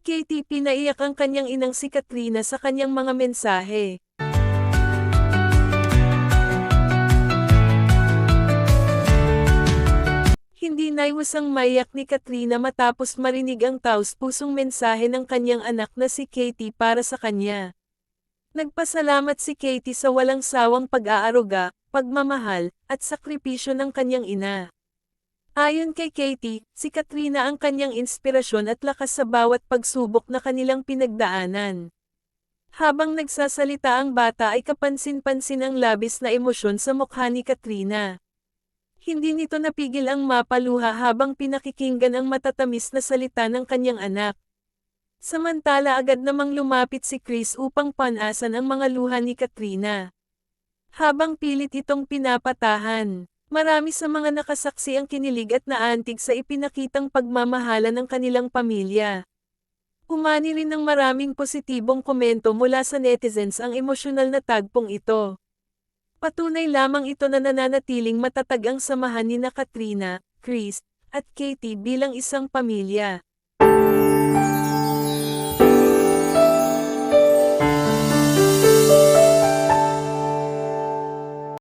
Katie, pinaiyak ang kanyang inang si Katrina sa kanyang mga mensahe. Hindi naiwasang maiyak ni Katrina matapos marinig ang taos-pusong mensahe ng kanyang anak na si Katie para sa kanya. Nagpasalamat si Katie sa walang sawang pag-aaruga, pagmamahal, at sakripisyo ng kanyang ina. Ayon kay Katie, si Katrina ang kanyang inspirasyon at lakas sa bawat pagsubok na kanilang pinagdaanan. Habang nagsasalita ang bata ay kapansin-pansin ang labis na emosyon sa mukha ni Katrina. Hindi nito napigil ang mapaluha habang pinakikinggan ang matatamis na salita ng kanyang anak. Samantala agad namang lumapit si Chris upang panasan ang mga luha ni Katrina. Habang pilit itong pinapatahan. Marami sa mga nakasaksi ang kinilig at naantig sa ipinakitang pagmamahala ng kanilang pamilya. Umani rin ng maraming positibong komento mula sa netizens ang emosyonal na tagpong ito. Patunay lamang ito na nananatiling matatag ang samahan ni Katrina, Chris, at Katie bilang isang pamilya.